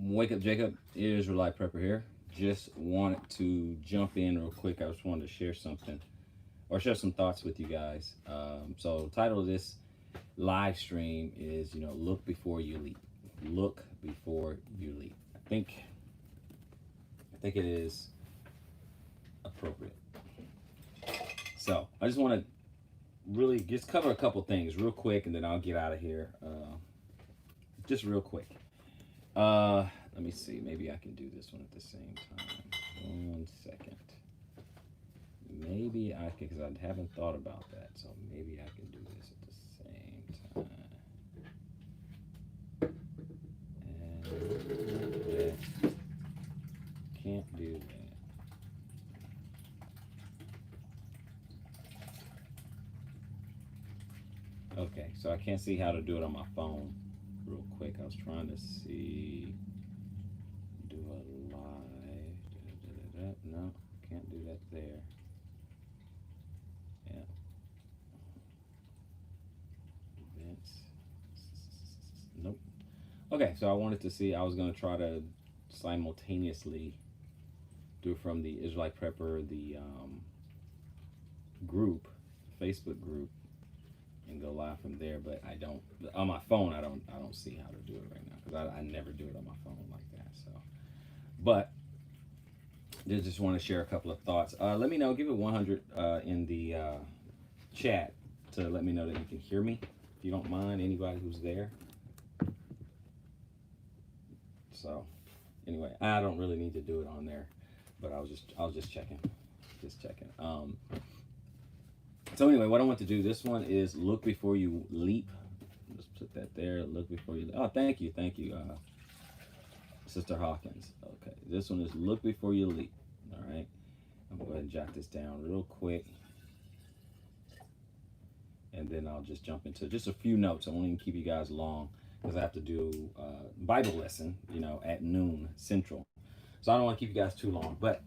Wake up, Jacob. Israelite Prepper here. Just wanted to jump in real quick. I just wanted to share something or share some thoughts with you guys. So, the title of this live stream is, look before you leap. Look before you leap. I think it is appropriate. So, I just want to really just cover a couple things real quick, and then I'll get out of here. Just real quick. Let me see. Maybe I can do this one at the same time. 1 second. Maybe I can, because I haven't thought about that. So maybe I can do this at the same time. And can't do that. Okay, so I can't see how to do it on my phone. Real quick, I was trying to see. Do a live. No, can't do that there. Yeah. Events. Nope. Okay, so I wanted to see. I was going to try to simultaneously do it from the Israelite Prepper, the group, Facebook group, and go live from there. But I don't on my phone. I don't see how to do it right now because I never do it on my phone like that. So, but just want to share a couple of thoughts. Let me know. Give it 100 in the chat to let me know that you can hear me. If you don't mind, anybody who's there. So, anyway, I don't really need to do it on there, but I was just checking, So anyway, what I want to do, this one is look before you leap. Let's put that there. Look before you leap. Oh, thank you, Sister Hawkins. Okay, this one is look before you leap. All right, I'm going to go ahead and jot this down real quick, and then I'll just jump into just a few notes. I won't even keep you guys long because I have to do Bible lesson, at noon Central. So I don't want to keep you guys too long, but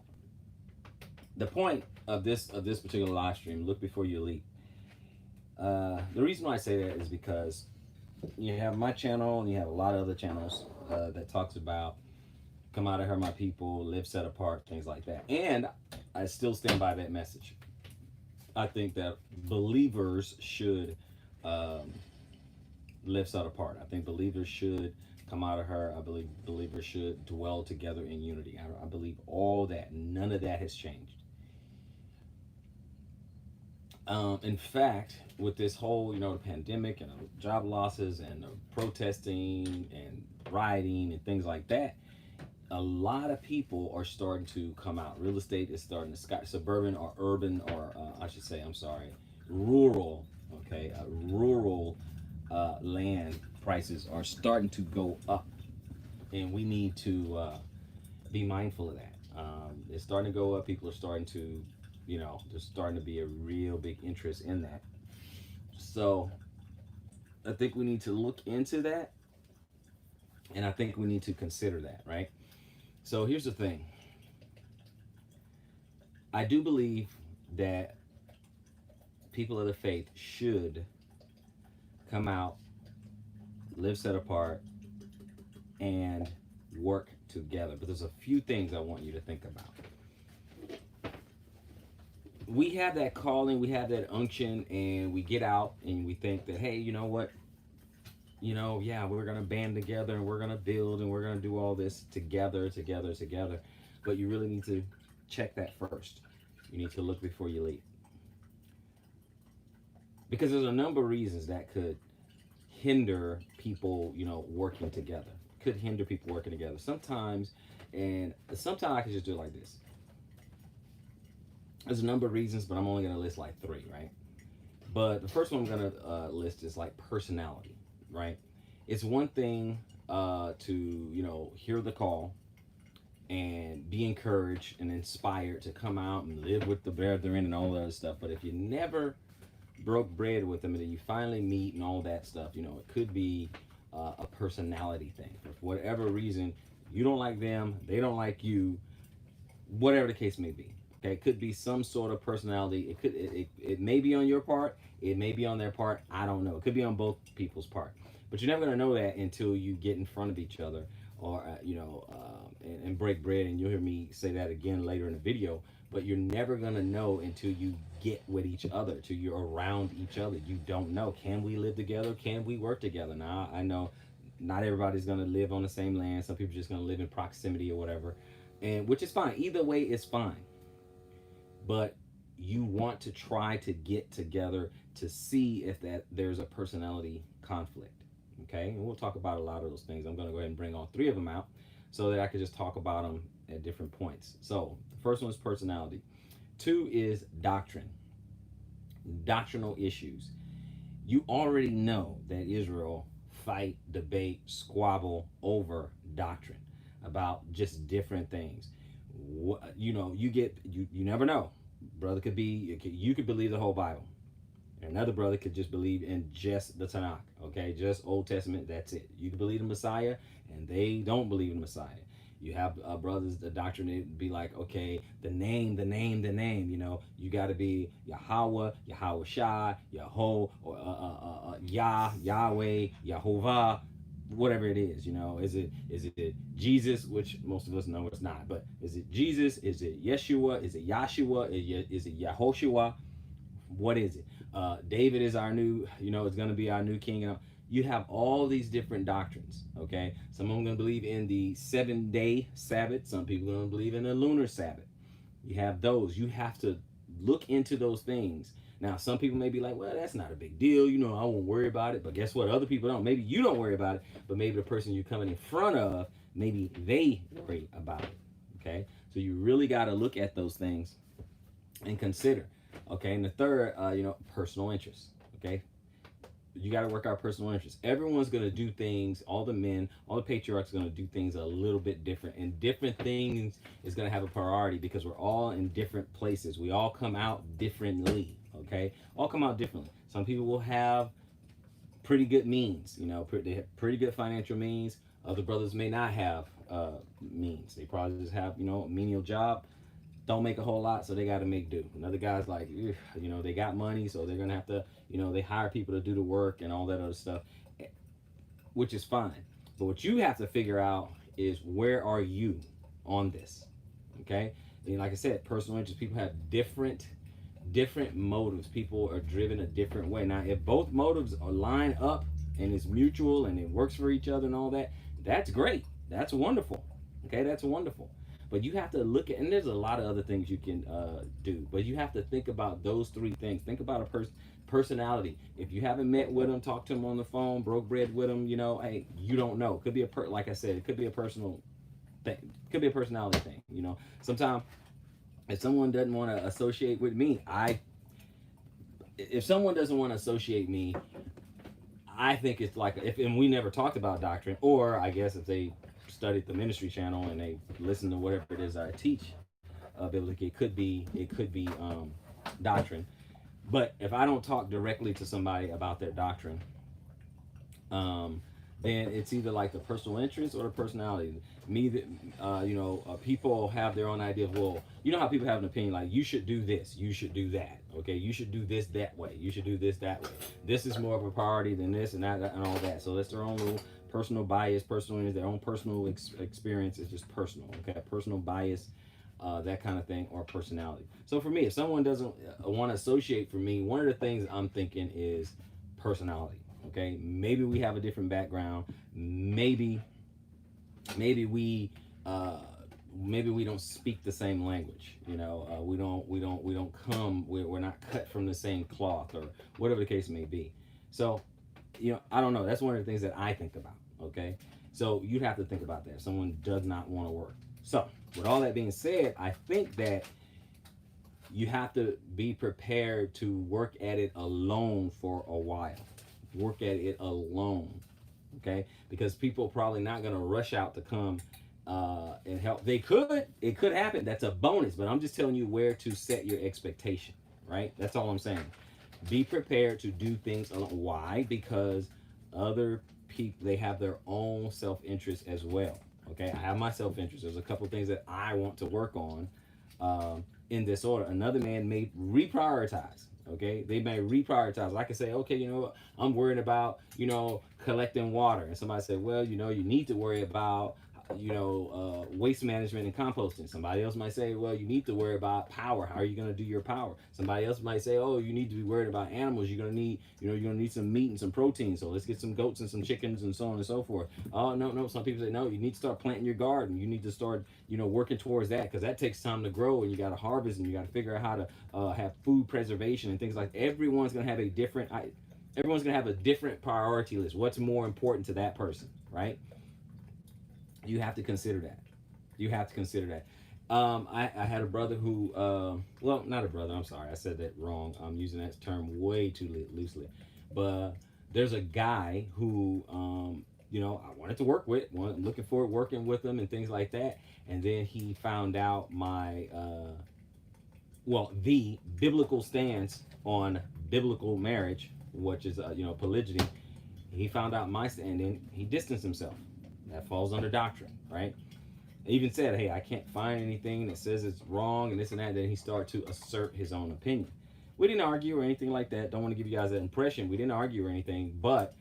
the point of this particular live stream, look before you leap. The reason why I say that is because you have my channel and you have a lot of other channels that talks about come out of her, my people, live set apart, things like that. And I still stand by that message. I think that believers should live set apart. I think believers should come out of her. I believe believers should dwell together in unity. I believe all that. None of that has changed. In fact, with this whole, the pandemic and job losses and protesting and rioting and things like that, a lot of people are starting to come out. Real estate is starting to sky, suburban or urban, or I should say, I'm sorry, rural. Okay, rural land prices are starting to go up, and we need to be mindful of that. It's starting to go up. People are starting to, there's starting to be a real big interest in that. So I think we need to look into that, and I think we need to consider that, right? So here's the thing. I do believe that people of the faith should come out, live set apart, and work together. But there's a few things I want you to think about. We have that calling, we have that unction, and we get out and we think that, hey, you know what? Yeah, we're going to band together and we're going to build and we're going to do all this together. But you really need to check that first. You need to look before you leap. Because there's a number of reasons that could hinder people, working together. Could hinder people working together. Sometimes I can just do it like this. There's a number of reasons, but I'm only going to list like 3, right? But the first one I'm going to list is like personality, right? It's one thing to, hear the call and be encouraged and inspired to come out and live with the brethren and all that other stuff. But if you never broke bread with them and then you finally meet and all that stuff, it could be a personality thing. For whatever reason, you don't like them, they don't like you, whatever the case may be. Okay, it could be some sort of personality. It may be on your part, it may be on their part. I don't know. It could be on both people's part. But you're never gonna know that until you get in front of each other, or and break bread, and you'll hear me say that again later in the video. But you're never gonna know until you get with each other, till you're around each other. You don't know, can we live together, can we work together? Now I know not everybody's gonna live on the same land. Some people are just gonna live in proximity or whatever, and which is fine. Either way is fine. But you want to try to get together to see if that there's a personality conflict. Okay, and we'll talk about a lot of those things. I'm going to go ahead and bring all three of them out so that I can just talk about them at different points. So the first one is personality. Two is doctrine, doctrinal issues. You already know that Israel fight, debate, squabble over doctrine about just different things. You never know. Brother could be, you could believe the whole Bible. Another brother could just believe in just the Tanakh, okay, just Old Testament. That's it. You could believe in Messiah, and they don't believe in Messiah. You have brothers, the doctrine would be like, okay, the name, the name, the name. You got to be Yahweh, Yahweh Shai, Yahweh, or Yahweh, Yahovah, whatever it is. Is it Jesus, which most of us know it's not, but is it Jesus? Is it Yeshua? Is it Yahshua? Is it Yahoshua? What is it? David is our new, it's going to be our new king. You have all these different doctrines, okay? Some of them are going to believe in the 7-day Sabbath. Some people are going to believe in the lunar Sabbath. You have those. You have to look into those things. Now, some people may be like, well, that's not a big deal. I won't worry about it. But guess what? Other people don't. Maybe you don't worry about it, but maybe the person you're coming in front of, maybe they worry about it, okay? So you really got to look at those things and consider. Okay, and the third, personal interest. Okay, you got to work out personal interest. Everyone's going to do things, all the men, all the patriarchs are going to do things a little bit different. And different things is going to have a priority because we're all in different places. We all come out differently, okay? All come out differently. Some people will have pretty good means, they have pretty good financial means. Other brothers may not have means. They probably just have, a menial job, don't make a whole lot, so they got to make do. Another guy's like, they got money, so they're gonna have to, they hire people to do the work and all that other stuff, which is fine. But what you have to figure out is, where are you on this? Okay, and like I said, personal interest. People have different motives. People are driven a different way. Now, if both motives are line up and it's mutual and it works for each other and all that, that's great. That's wonderful. Okay, that's wonderful. But you have to look at, and there's a lot of other things you can do, but you have to think about those three things. Think about a personality. If you haven't met with them, talk to them on the phone, broke bread with them, hey, you don't know. Could be like I said, it could be a personal thing. Could be a personality thing. Sometimes if someone doesn't want to associate with me, if someone doesn't want to associate me, I think it's like, and we never talked about doctrine, or I guess if they studied the ministry channel and they listen to whatever it is I teach biblically, it could be doctrine. But if I don't talk directly to somebody about their doctrine, then it's either like the personal interest or the personality. People have their own idea of, well, you know how people have an opinion, like, you should do this, you should do that, okay, you should do this that way, you should do this that way. This is more of a priority than this and that and all that. So that's their own little personal bias, their own personal experience is just personal, okay? Personal bias, that kind of thing, or personality. So for me, if someone doesn't want to associate for me, one of the things I'm thinking is personality, okay? Maybe we have a different background. Maybe we don't speak the same language. We don't come. We're not cut from the same cloth, or whatever the case may be. So, I don't know. That's one of the things that I think about. Okay, so you'd have to think about that if someone does not want to work. So, with all that being said, I think that you have to be prepared to work at it alone for a while. Work at it alone, okay? Because people are probably not going to rush out to come and help. It could happen. That's a bonus, but I'm just telling you where to set your expectation, right? That's all I'm saying. Be prepared to do things alone. Why? Because other people, they have their own self-interest as well, okay? I have my self-interest. There's a couple of things that I want to work on in this order. Another man may reprioritize. Okay, they may reprioritize. I can say, okay, I'm worried about, collecting water. And somebody said, well, you need to worry about waste management and composting. Somebody else might say, well, you need to worry about power. How are you going to do your power? Somebody else might say, oh, you need to be worried about animals. You're going to need, you're going to need some meat and some protein. So let's get some goats and some chickens and so on and so forth. Oh, no. Some people say, no, you need to start planting your garden. You need to start, working towards that, because that takes time to grow, and you got to harvest, and you got to figure out how to have food preservation and things like that. Everyone's going to have a different priority list. What's more important to that person, right? You have to consider that. You have to consider that. I had a brother who, well, not a brother. I'm sorry, I said that wrong. I'm using that term way too loosely. But there's a guy who, I wanted to work with, looking forward working with him and things like that. And then he found out the biblical stance on biblical marriage, which is, polygyny. He found out my stand, and he distanced himself. That falls under doctrine, right? He even said, hey, I can't find anything that says it's wrong and this and that. Then he started to assert his own opinion. We didn't argue or anything like that. Don't want to give you guys that impression. We didn't argue or anything, but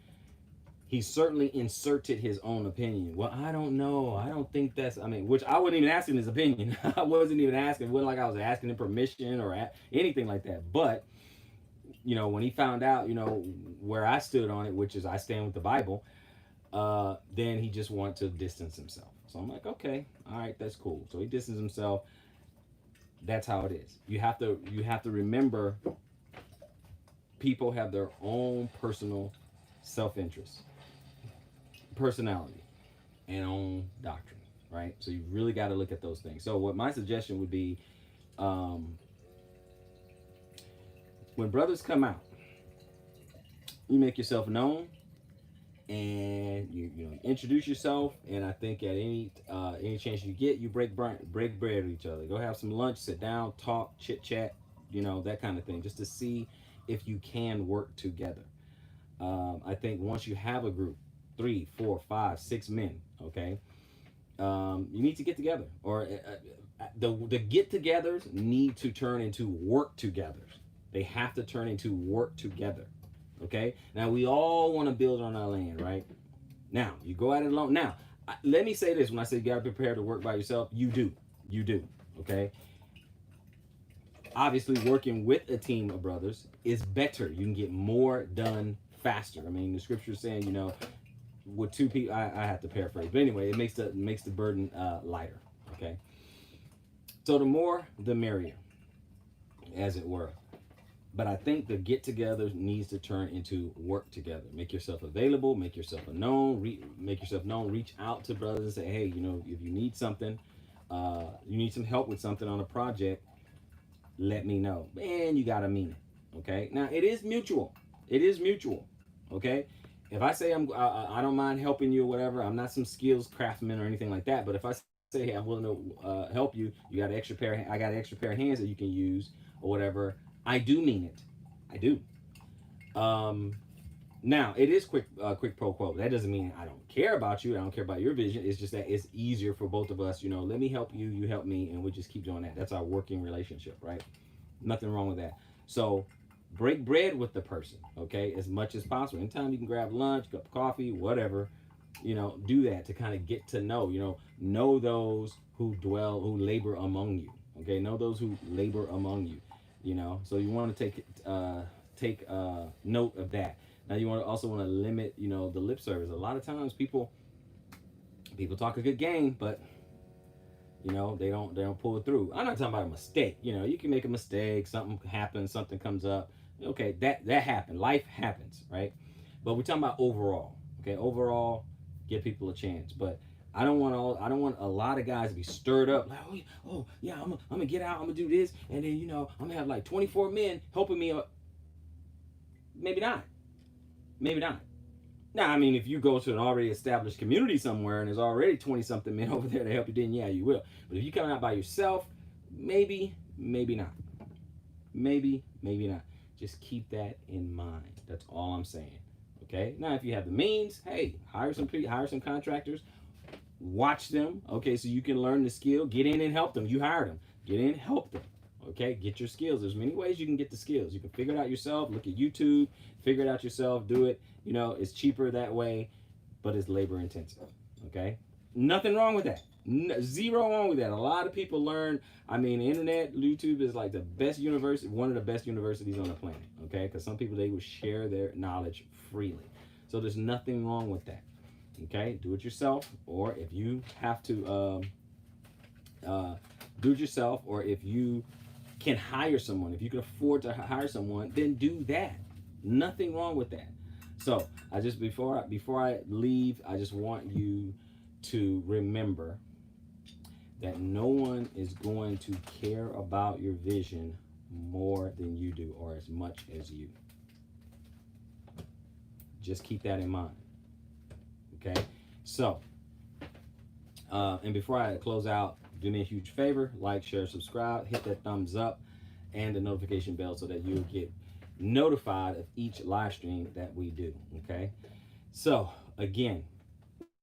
he certainly inserted his own opinion. Well, I don't know. I don't think which I wasn't even asking his opinion. I wasn't even asking. It wasn't like I was asking him permission or anything like that. But, when he found out, where I stood on it, which is I stand with the Bible, then he just wanted to distance himself. So I'm like, okay, all right, that's cool. So he distanced himself. That's how it is. You have to remember, people have their own personal self-interest, personality, and own doctrine, right? So you really got to look at those things. So what my suggestion would be, when brothers come out, you make yourself known, and you introduce yourself. And I think at any chance you get, you break bread with each other. Go have some lunch, sit down, talk, chit chat, that kind of thing, just to see if you can work together. I think once you have a group, 3, 4, 5, 6 men, okay, you need to get together, or the get-togethers need to turn into work-togethers. They have to turn into work together. Okay. Now we all want to build on our land, right? Now you go at it alone. Now, let me say this: when I say you got to prepare to work by yourself, you do. Okay. Obviously, working with a team of brothers is better. You can get more done faster. I mean, the scripture is saying, with 2 people, I have to paraphrase, but anyway, it makes the burden lighter. Okay. So the more, the merrier, as it were. But I think the get-together needs to turn into work together. Make yourself available. Make yourself known. Reach out to brothers and say, hey, if you need something, you need some help with something on a project, let me know. And you gotta mean it. Okay. Now it is mutual. Okay. If I say I don't mind helping you or whatever, I'm not some skills craftsman or anything like that. But if I say, hey, I'm willing to help you, I got an extra pair of hands that you can use or whatever, I do mean it. I do. Now it is quick pro quo. That doesn't mean I don't care about you. I don't care about your vision. It's just that it's easier for both of us. Let me help you. You help me, and we just keep doing that. That's our working relationship, right? Nothing wrong with that. So break bread with the person, okay, as much as possible. Anytime you can grab lunch, cup of coffee, whatever, do that to kind of get to know. Know those who labor among you. Okay, know those who labor among you. So you want to take note of that. Now you also want to limit, the lip service. A lot of times people talk a good game, but they don't pull it through. I'm not talking about a mistake. You can make a mistake, something happens, something comes up. Okay, that happened. Life happens, right? But we're talking about overall. Okay, overall, give people a chance. But I don't want a lot of guys to be stirred up like, oh yeah, I'm gonna get out, I'm gonna do this, and then I'm gonna have like 24 men helping me. Maybe not. Now, I mean, if you go to an already established community somewhere and there's already 20 something men over there to help you, then yeah, you will. But if you come out by yourself, maybe not. Maybe not. Just keep that in mind. That's all I'm saying. Okay. Now, if you have the means, hey, hire some contractors. Watch them, okay, so you can learn the skill. Get in and help them. You hired them. Get in and help them, okay? Get your skills. There's many ways you can get the skills. You can figure it out yourself. Look at YouTube. Figure it out yourself. Do it. It's cheaper that way, but it's labor intensive, okay? Nothing wrong with that. Zero wrong with that. A lot of people learn. I mean, the internet, YouTube is like the best university, one of the best universities on the planet. Okay, because some people, they will share their knowledge freely. So there's nothing wrong with that. Okay, do it yourself, or if you have to uh, do it yourself, or if you can hire someone, if you can afford to hire someone, then do that. Nothing wrong with that. So I just before I leave, I just want you to remember that no one is going to care about your vision more than you do, or as much as you. Just keep that in mind. Okay. So and before I close out, do me a huge favor: like, share, subscribe, hit that thumbs up and the notification bell so that you'll get notified of each live stream that we do. Okay. So again,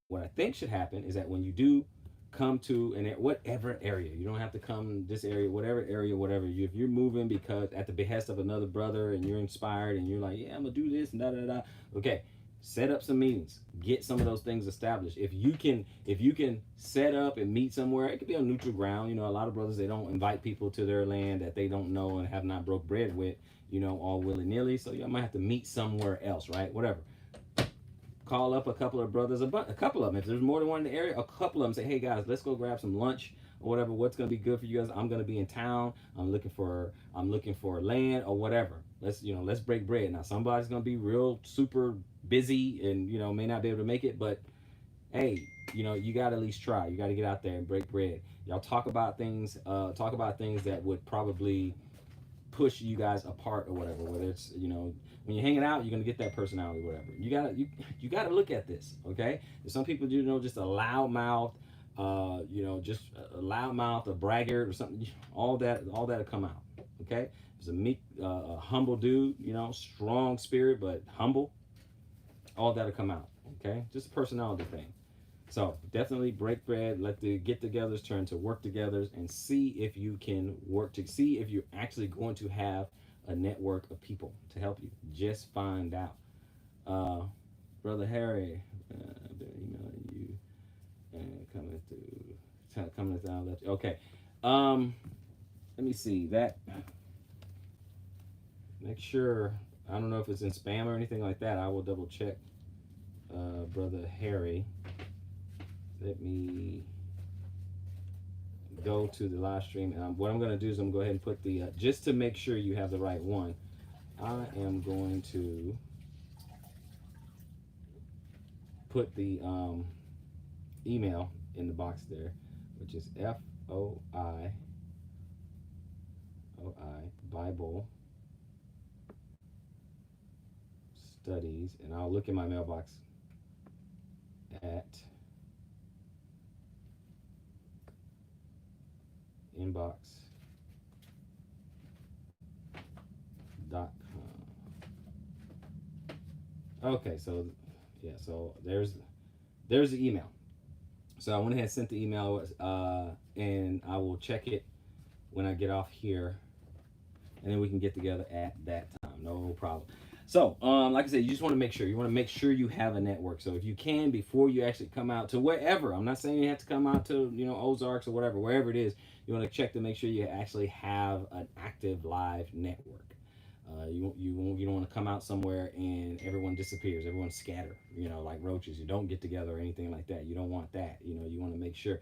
what I think should happen is that when you do come to whatever area, you don't have to come this area, whatever area, whatever. If you're moving because at the behest of another brother and you're inspired and you're like, yeah, I'm gonna do this and da da da. Okay, set up some meetings, get some of those things established. If you can set up and meet somewhere, it could be on neutral ground. You know, a lot of brothers, they don't invite people to their land that they don't know and have not broke bread with, you know, all willy-nilly. So you might have to meet somewhere else, right? Whatever. Call up a couple of brothers, a couple of them. If there's more than one in the area, a couple of them, say, hey guys, let's go grab some lunch or whatever. What's gonna be good for you guys? I'm gonna be in town. I'm looking for land or whatever. Let's break bread. Now somebody's gonna be real super busy and may not be able to make it, but hey, you gotta at least try. You gotta get out there and break bread. Y'all talk about things that would probably push you guys apart or whatever. Whether it's when you're hanging out, you're gonna get that personality, whatever. You gotta look at this, okay? Some people just a loud mouth, just a loud mouth, a braggart or something. All that'll come out, okay? It's a meek, a humble dude, strong spirit but humble. All that'll come out, okay? Just a personality thing. So definitely break bread, let the get-togethers turn to work-togethers, and see if you can see if you're actually going to have a network of people to help you. Just find out. Brother Harry, I've been emailing you and coming down left. Okay. Let me see that. Make sure. I don't know if it's in spam or anything like that. I will double check. Brother Harry. Let me go to the live stream. What I'm going to do is I'm going to go ahead and put the, just to make sure you have the right one, I am going to put the email in the box there, which is FOI Bible Studies, and I'll look in my mailbox at inbox.com. Okay, so yeah, so there's the email. So I went ahead and sent the email, and I will check it when I get off here, and then we can get together at that time. No problem. So, like I said, you just want to make sure. You want to make sure you have a network. So if you can, before you actually come out to wherever, I'm not saying you have to come out to, Ozarks or whatever, wherever it is, you want to check to make sure you actually have an active live network. You don't want to come out somewhere and everyone disappears, everyone scatter, like roaches. You don't get together or anything like that. You don't want that. You want to make sure,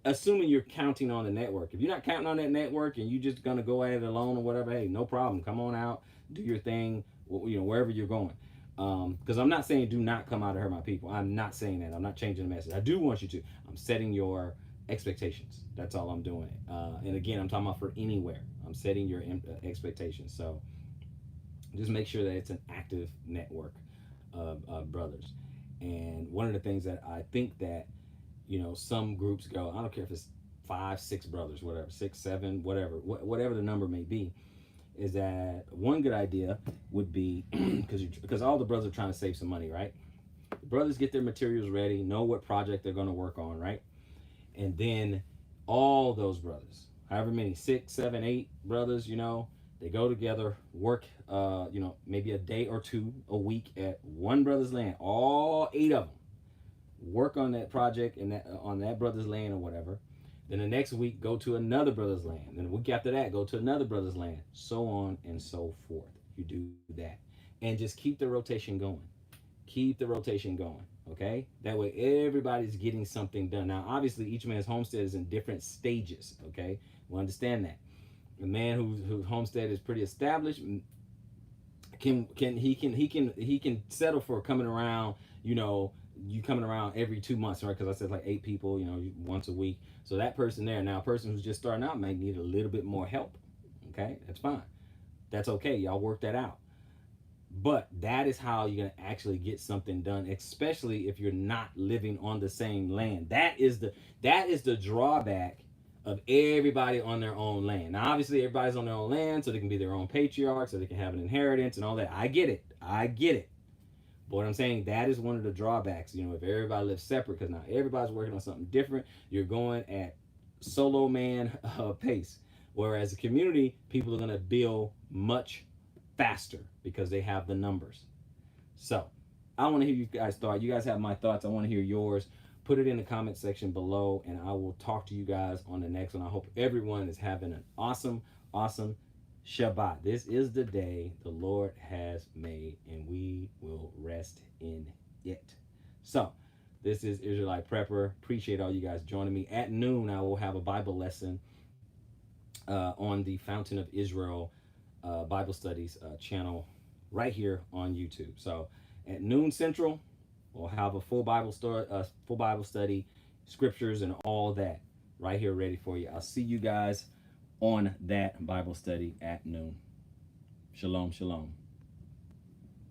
assuming you're counting on the network. If you're not counting on that network and you're just gonna go at it alone or whatever, hey, no problem. Come on out, do your thing, wherever you're going. Because I'm not saying do not come out to hurt my people. I'm not saying that. I'm not changing the message. I do want you to. I'm setting your expectations. That's all I'm doing. And again, I'm talking about for anywhere. I'm setting your expectations. So just make sure that it's an active network of brothers. And one of the things that I think that some groups go, I don't care if it's 5, 6 brothers, whatever, 6, 7, whatever the number may be, is that one good idea would be because all the brothers are trying to save some money, right? The brothers get their materials ready, know what project they're going to work on, right? And then all those brothers, however many, 6, 7, 8 brothers, they go together, work, maybe a day or two a week at one brother's land, all 8 of them. work on that project and that on that brother's land or whatever. Then the next week, go to another brother's land. Then the week after that, go to another brother's land. So on and so forth. You do that. And just keep the rotation going. Keep the rotation going. Okay? That way everybody's getting something done. Now, obviously, each man's homestead is in different stages. Okay? We understand that. A man whose homestead is pretty established can settle for coming around, you know, you coming around every 2 months, right? Because I said like 8 people, you know, once a week. So that person there, now a person who's just starting out might need a little bit more help. Okay, that's fine. That's okay. Y'all work that out. But that is how you're gonna actually get something done, especially if you're not living on the same land. That is the drawback of everybody on their own land. Now, obviously, everybody's on their own land, so they can be their own patriarch, so they can have an inheritance and all that. I get it. I get it. But what I'm saying, that is one of the drawbacks. You know, if everybody lives separate, because now everybody's working on something different, you're going at solo man pace. Whereas a community, people are going to build much faster because they have the numbers. So I want to hear you guys' thought. You guys have my thoughts. I want to hear yours. Put it in the comment section below, and I will talk to you guys on the next one. I hope everyone is having an awesome, awesome Shabbat. This is the day the Lord has made, and we will rest in it. So, this is Israelite Prepper. Appreciate all you guys joining me. At noon, I will have a Bible lesson on the Fountain of Israel Bible Studies channel right here on YouTube. So, at noon Central, we'll have a full Bible study, scriptures, and all that right here ready for you. I'll see you guys on that Bible study at noon. Shalom, shalom.